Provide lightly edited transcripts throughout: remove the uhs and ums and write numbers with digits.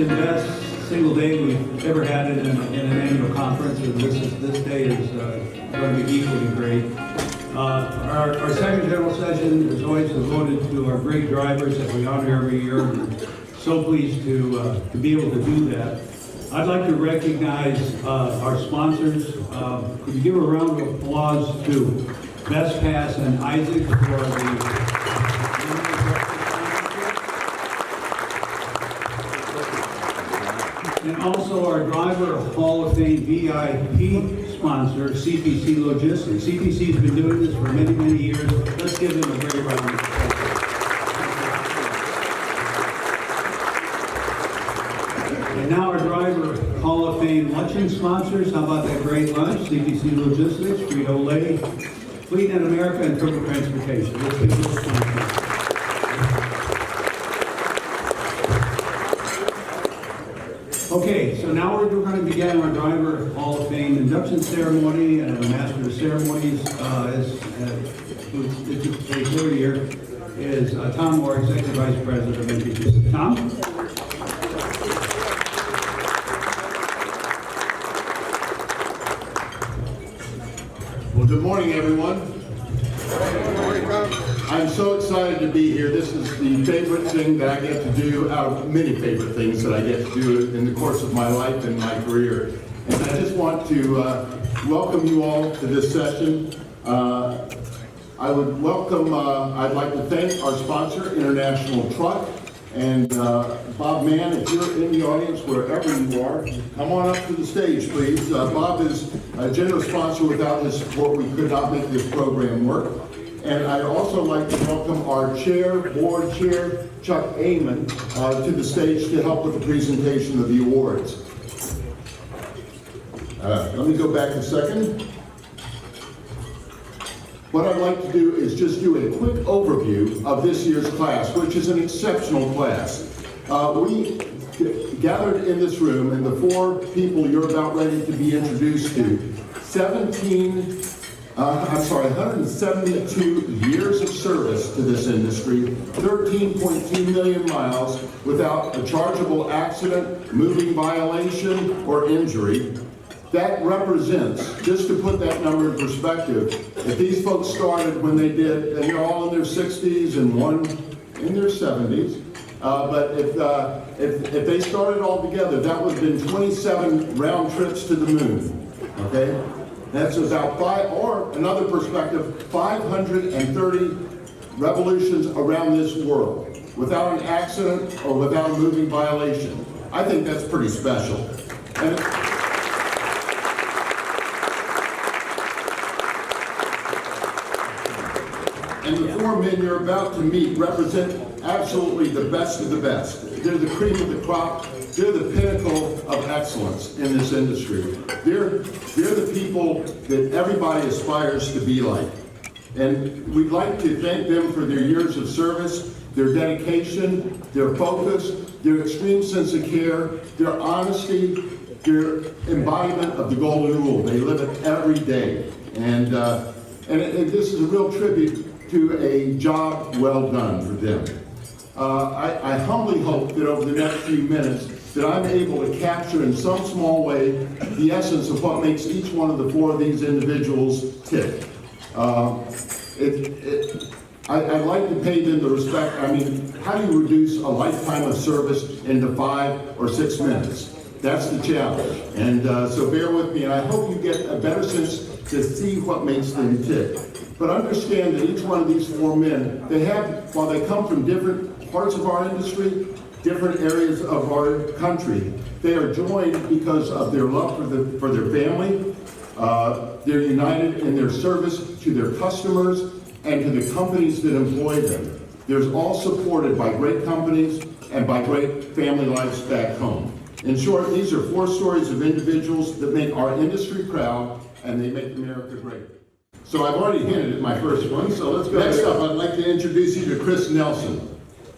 and best single day we've ever had in an annual conference, and this day is going to be equally great. Our second general session is always devoted to our great drivers that we honor every year. And so pleased to be able to do that. I'd like to recognize our sponsors. Could you give a round of applause to Best Pass and Isaac for the and also our Driver Hall of Fame VIP sponsor, CPC Logistics. CPC's been doing this for many, many years. Let's give them a great round of applause. And now our Driver Hall of Fame luncheon sponsors. How about that great lunch? CPC Logistics, Frito-Lay, Fleet and America, and Triple Transportation. Let's give them a sponsor. Okay, so now we're going to begin our Driver Hall of Fame induction ceremony, and the Master of Ceremonies it's a third year, is Tom Moore, Executive Vice President of NPTC. Tom? Well, good morning, everyone. I'm so excited to be here. This is the favorite thing that I get to do out of many favorite things that I get to do in the course of my life and my career. And I just want to welcome you all to this session. I'd like to thank our sponsor, International Truck, and Bob Mann, if you're in the audience, wherever you are, come on up to the stage, please. Bob is a generous sponsor. Without his support, we could not make this program work. And I'd also like to welcome our board chair, Chuck Amon, to the stage to help with the presentation of the awards. Let me go back a second. What I'd like to do is just do a quick overview of this year's class, which is an exceptional class. We gathered in this room, and the four people you're about ready to be introduced to, 172 years of service to this industry, 13.2 million miles without a chargeable accident, moving violation, or injury. That represents, just to put that number in perspective, if these folks started when they did, and they're all in their 60s and one in their 70s, but if they started all together, that would have been 27 round trips to the moon, okay? That's about or another perspective, 530 revolutions around this world without an accident or without a moving violation. I think that's pretty special. And the four men you're about to meet represent absolutely the best of the best. They're the cream of the crop. They're the pinnacle of excellence in this industry. They're the people that everybody aspires to be like. And we'd like to thank them for their years of service, their dedication, their focus, their extreme sense of care, their honesty, their embodiment of the golden rule. They live it every day. And this is a real tribute to a job well done for them. I humbly hope that over the next few minutes that I'm able to capture in some small way the essence of what makes each one of the four of these individuals tick. I'd like to pay them the respect. I mean, how do you reduce a lifetime of service into 5 or 6 minutes? That's the challenge. And so bear with me, and I hope you get a better sense to see what makes them tick. But understand that each one of these four men, while they come from different parts of our industry, different areas of our country, they are joined because of their love for their family. They're united in their service to their customers and to the companies that employ them. They're all supported by great companies and by great family lives back home. In short, these are 4 stories of individuals that make our industry proud and they make America great. So I've already hinted at my first one, so let's go. Next up, I'd like to introduce you to Chris Nelson.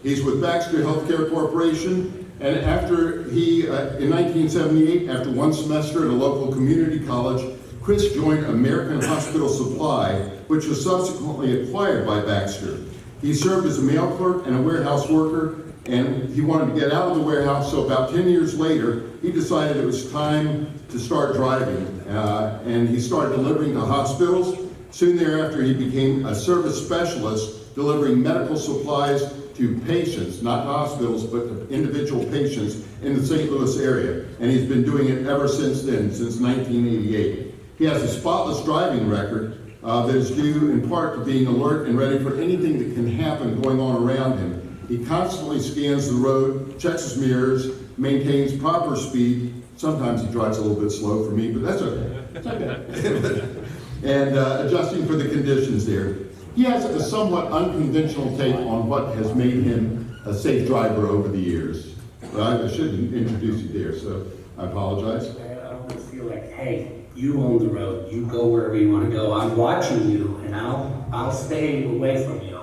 He's with Baxter Healthcare Corporation, and in 1978, after one semester at a local community college, Chris joined American Hospital Supply, which was subsequently acquired by Baxter. He served as a mail clerk and a warehouse worker and he wanted to get out of the warehouse, so about 10 years later, he decided it was time to start driving, and he started delivering to hospitals. Soon thereafter, he became a service specialist, delivering medical supplies to patients, not to hospitals, but to individual patients in the St. Louis area. And he's been doing it ever since then, since 1988. He has a spotless driving record that is due in part to being alert and ready for anything that can happen going on around him. He constantly scans the road, checks his mirrors, maintains proper speed. Sometimes he drives a little bit slow for me, but that's okay. It's okay. And adjusting for the conditions there. He has a somewhat unconventional take on what has made him a safe driver over the years. I shouldn't introduce you there, so I apologize. I always feel like, hey, you own the road. You go wherever you want to go. I'm watching you, and I'll stay away from you.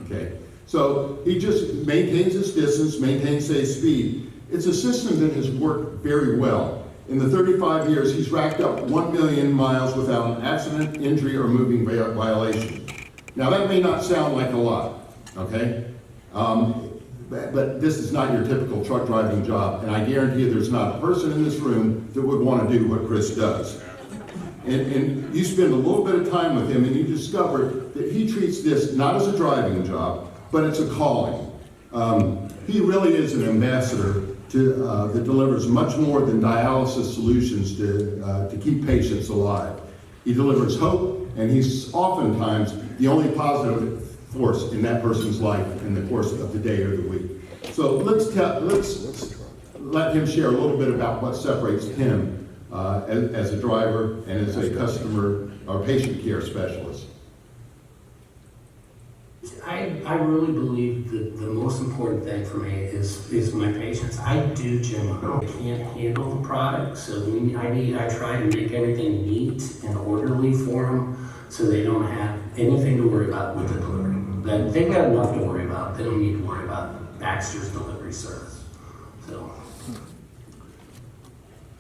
Okay, so he just maintains his distance, maintains safe speed. It's a system that has worked very well. In the 35 years, he's racked up 1 million miles without an accident, injury, or moving violation. Now, that may not sound like a lot, okay? But this is not your typical truck driving job, and I guarantee you there's not a person in this room that would want to do what Chris does. And you spend a little bit of time with him, and you discover that he treats this not as a driving job, but it's a calling. He really is an ambassador that delivers much more than dialysis solutions to keep patients alive. He delivers hope, and he's oftentimes the only positive force in that person's life in the course of the day or the week. So let's let him share a little bit about what separates him as a driver and as a customer or patient care specialist. I really believe that the most important thing for me is my patients. I do gym. I can't handle the product, so I try to make everything neat and orderly for them so they don't have anything to worry about with the delivery. But they've got enough to worry about. They don't need to worry about Baxter's delivery service.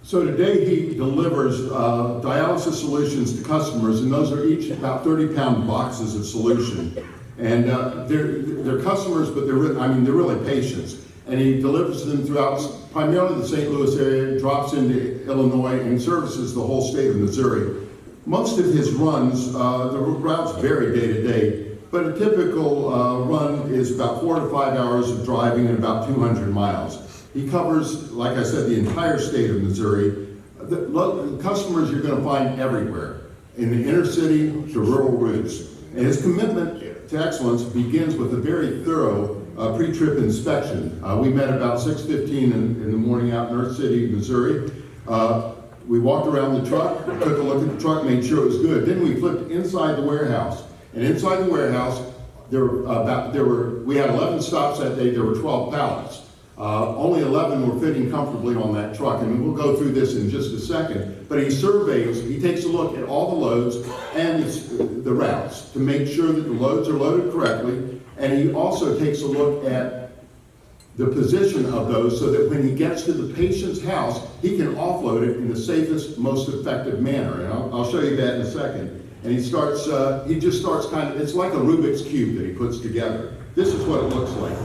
So today he delivers dialysis solutions to customers, and those are each about 30-pound boxes of solution. And they're customers, but they're really patients. And he delivers them throughout primarily the St. Louis area, drops into Illinois, and services the whole state of Missouri. Most of his runs, the routes vary day to day, but a typical run is about 4 to 5 hours of driving and about 200 miles. He covers, like I said, the entire state of Missouri. The customers you're going to find everywhere, in the inner city to rural routes. And his commitment to excellence begins with a very thorough pre-trip inspection. We met about 6:15 in the morning out in Earth City, Missouri. We walked around the truck, took a look at the truck, made sure it was good. Then we flipped inside the warehouse. And inside the warehouse, we had 11 stops that day. There were 12 pallets. Only 11 were fitting comfortably on that truck, and we'll go through this in just a second. But he takes a look at all the loads and the routes to make sure that the loads are loaded correctly, and he also takes a look at the position of those so that when he gets to the patient's house, he can offload it in the safest, most effective manner. And I'll show you that in a second. And he just starts it's like a Rubik's Cube that he puts together. This is what it looks like.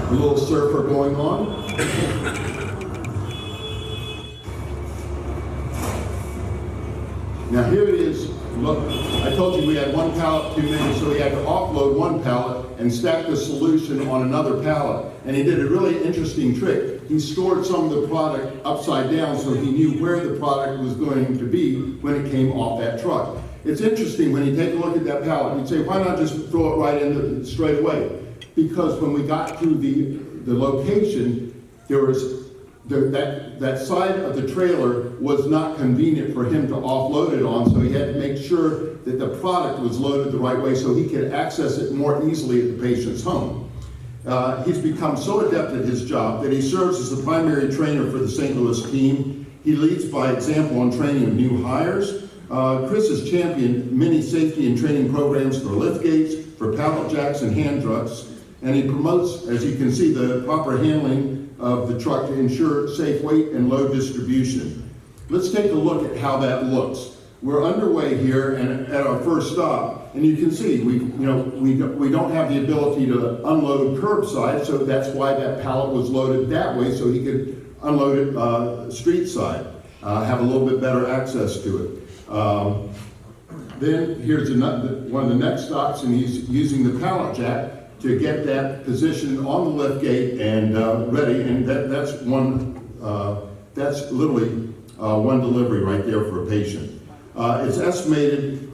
A little surfer going on. Now here it is. Look, I told you we had one pallet too many, so he had to offload one pallet and stack the solution on another pallet. And he did a really interesting trick. He stored some of the product upside down so he knew where the product was going to be when it came off that truck. It's interesting when you take a look at that pallet, you'd say, why not just throw it right in straight away? Because when we got to the location, there was that side of the trailer was not convenient for him to offload it on, so he had to make sure that the product was loaded the right way so he could access it more easily at the patient's home. He's become so adept at his job that he serves as the primary trainer for the St. Louis team. He leads by example on training of new hires. Chris has championed many safety and training programs for lift gates, for pallet jacks and hand trucks, and he promotes, as you can see, the proper handling of the truck to ensure safe weight and load distribution. Let's take a look at how that looks. We're underway here and at our first stop, and you can see we don't have the ability to unload curbside, so that's why that pallet was loaded that way, so he could unload it street side, have a little bit better access to it. Then here's one of the next stops, and he's using the pallet jack to get that position on the lift gate and ready, and that's literally one delivery right there for a patient. It's estimated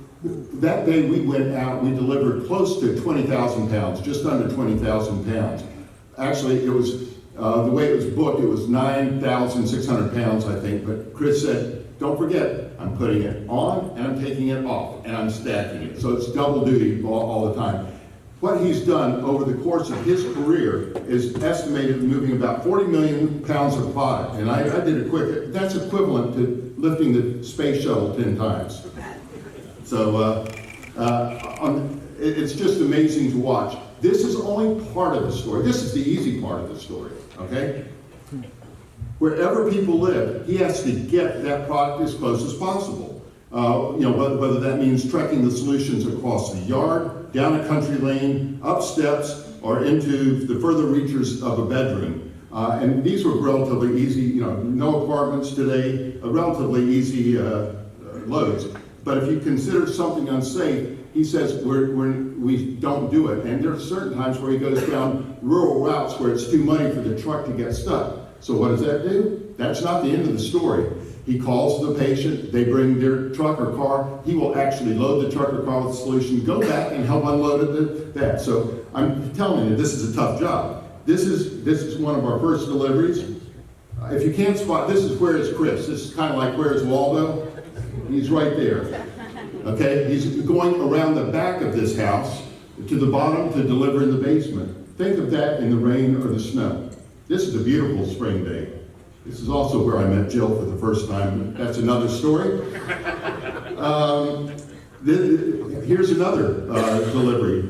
that day we went out, we delivered close to 20,000 pounds, just under 20,000 pounds. Actually, it was the way it was booked, it was 9,600 pounds, I think. But Chris said, "Don't forget, I'm putting it on and I'm taking it off and I'm stacking it." So it's double duty all the time. What he's done over the course of his career is estimated moving about 40 million pounds of product. And I did a quick, that's equivalent to lifting the space shuttle 10 times. So it's just amazing to watch. This is only part of the story. This is the easy part of the story, okay? Wherever people live, he has to get that product as close as possible. Whether that means trekking the solutions across the yard, down a country lane, up steps, or into the further reaches of a bedroom. And these were relatively easy, no apartments today, relatively easy loads. But if you consider something unsafe, he says we don't do it. And there are certain times where he goes down rural routes where it's too muddy for the truck to get stuck. So what does that do? That's not the end of the story. He calls the patient, they bring their truck or car, he will actually load the truck or car with the solution, go back and help unload that. So I'm telling you, this is a tough job. This is one of our first deliveries. If you can't spot, this is where is Chris. This is kind of like where is Waldo? He's right there. Okay, he's going around the back of this house to the bottom to deliver in the basement. Think of that in the rain or the snow. This is a beautiful spring day. This is also where I met Jill for the first time. That's another story. Here's another delivery.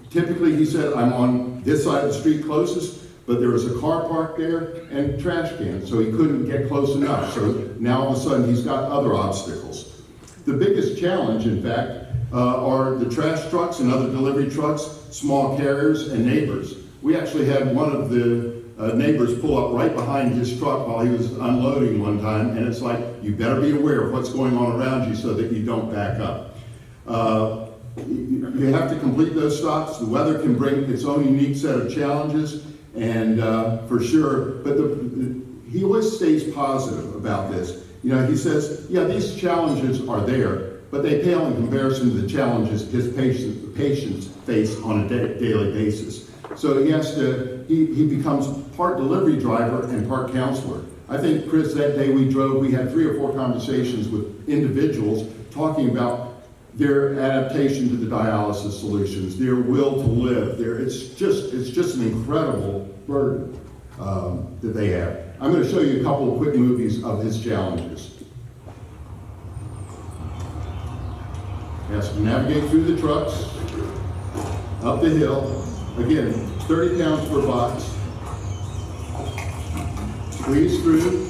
Typically he said, I'm on this side of the street closest, but there was a car parked there and trash cans, so he couldn't get close enough. So now all of a sudden he's got other obstacles. The biggest challenge, in fact, are the trash trucks and other delivery trucks, small carriers, and neighbors. We actually had one of the neighbors pull up right behind his truck while he was unloading one time, and it's like, you better be aware of what's going on around you so that you don't back up. You have to complete those stops. The weather can bring its own unique set of challenges, and for sure, but he always stays positive about this. He says, yeah, these challenges are there, but they pale in comparison to the challenges his patients face on a daily basis. So he becomes part delivery driver and part counselor. I think, Chris, that day we had 3 or 4 conversations with individuals talking about their adaptation to the dialysis solutions, their will to live. It's just an incredible burden that they have. I'm going to show you a couple of quick movies of his challenges. He has to navigate through the trucks, up the hill. Again, 30 pounds per box. Squeeze through.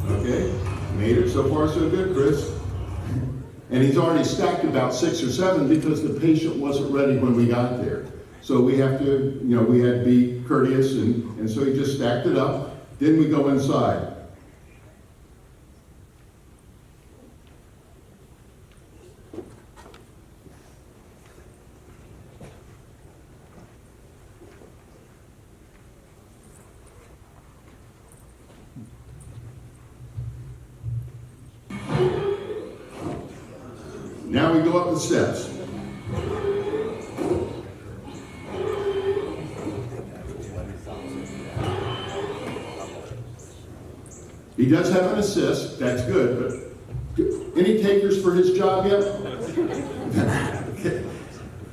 Okay, made it. So far so good, Chris. And he's already stacked about 6 or 7 because the patient wasn't ready when we got there. So we have to, we had to be courteous, and so he just stacked it up. Then we go inside. Now we go up the steps. He does have an assist, that's good, but any takers for his job yet?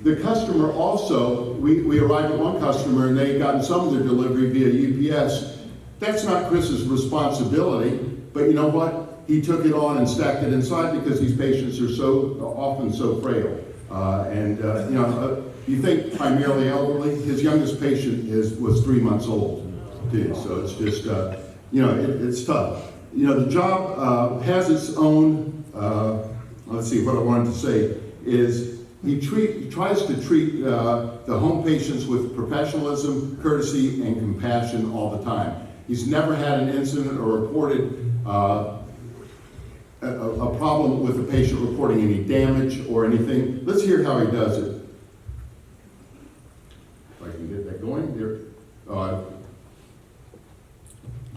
The customer also, we arrived at one customer and they had gotten some of their delivery via UPS. That's not Chris's responsibility, but you know what? He took it on and stacked it inside because these patients are so often so frail. You think primarily elderly. His youngest patient was 3 months old, too. So it's just, it's tough. The job has its own. Let's see. What I wanted to say is he tries to treat the home patients with professionalism, courtesy, and compassion all the time. He's never had an incident or reported a problem with the patient reporting any damage or anything. Let's hear how he does it. If I can get that going.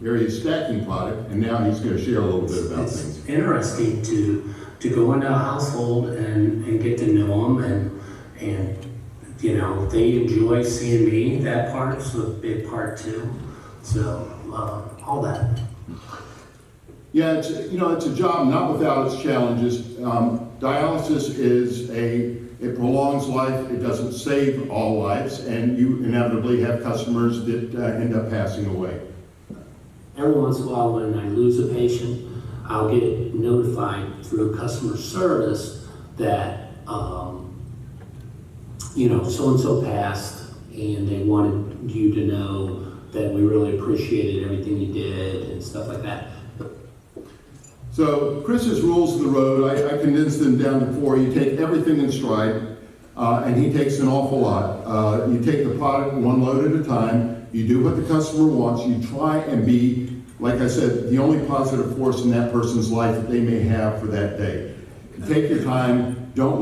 There he is stacking product, and now he's going to share a little bit about things. It's interesting to go into a household and get to know them, and they enjoy seeing me. That part's a big part too. So all that. Yeah, it's a job not without its challenges. Dialysis it prolongs life. It doesn't save all lives, and you inevitably have customers that end up passing away. Every once in a while, when I lose a patient, I'll get notified through customer service that so-and-so passed, and they wanted you to know that we really appreciated everything you did and stuff like that. So Chris's rules of the road, I condensed them down to 4. You take everything in stride, and he takes an awful lot. You take the product one load at a time. You do what the customer wants. You try and be, like I said, the only positive force in that person's life that they may have for that day. Take your time. Don't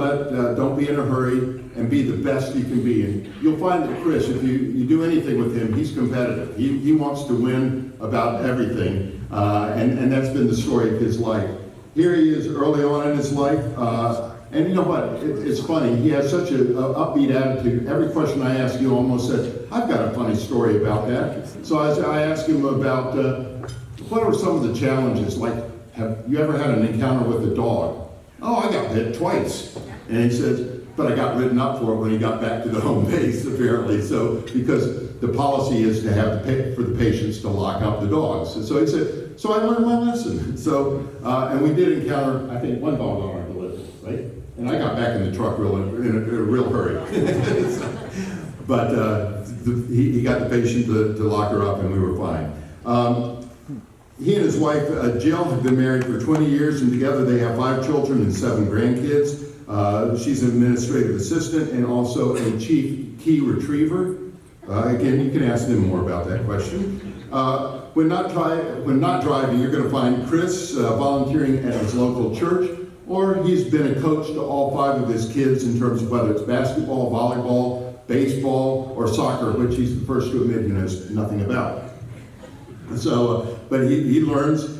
be in a hurry, and be the best you can be. And you'll find that Chris, if you do anything with him, he's competitive. He wants to win about everything, and that's been the story of his life. Here he is early on in his life, and you know what? It's funny. He has such an upbeat attitude. Every question I ask, you almost said, "I've got a funny story about that." So I asked him about what are some of the challenges. Like, have you ever had an encounter with a dog? Oh, I got bit twice, and he says, but I got written up for it when he got back to the home base, apparently. So, because the policy is to have for the patients to lock up the dogs. And so he said, so I learned my lesson. So, and we did encounter, I think, one dog on our delivery, right? And I got back in the truck in a real hurry. But he got the patient to lock her up, and we were fine. He and his wife, Jill, have been married for 20 years, and together they have 5 children and 7 grandkids. She's an administrative assistant and also a chief key retriever. Again, you can ask them more about that question. When not driving, you're going to find Chris volunteering at his local church, or he's been a coach to all 5 of his kids in terms of whether it's basketball, volleyball, baseball, or soccer, which he's the first to admit he knows nothing about. So, but he learns.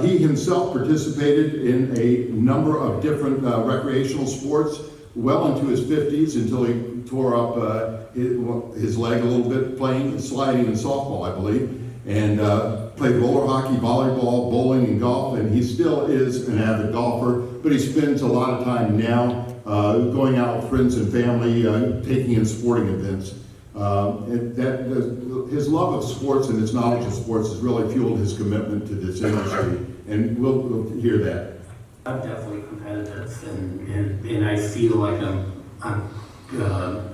He himself participated in a number of different recreational sports well into his 50s until he tore up his leg a little bit sliding in softball, I believe, and played roller hockey, volleyball, bowling, and golf, and he still is an avid golfer, but he spends a lot of time now going out with friends and family, taking in sporting events. His love of sports and his knowledge of sports has really fueled his commitment to this industry, and we'll hear that. I'm definitely competitive, and I feel like I'm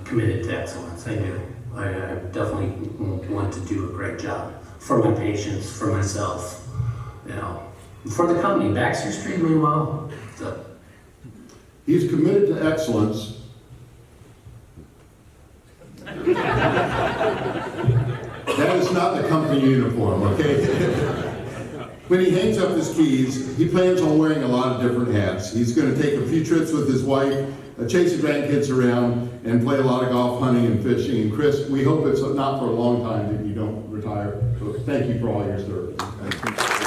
committed to excellence. I do. I definitely want to do a great job for my patients, for myself, for the company. Baxter's treating me well. So. He's committed to excellence. That is not the company uniform, okay? When he hangs up his keys, he plans on wearing a lot of different hats. He's going to take a few trips with his wife, chase the grandkids around, and play a lot of golf, hunting, and fishing. And Chris, we hope it's not for a long time that you don't retire. So thank you for all your service.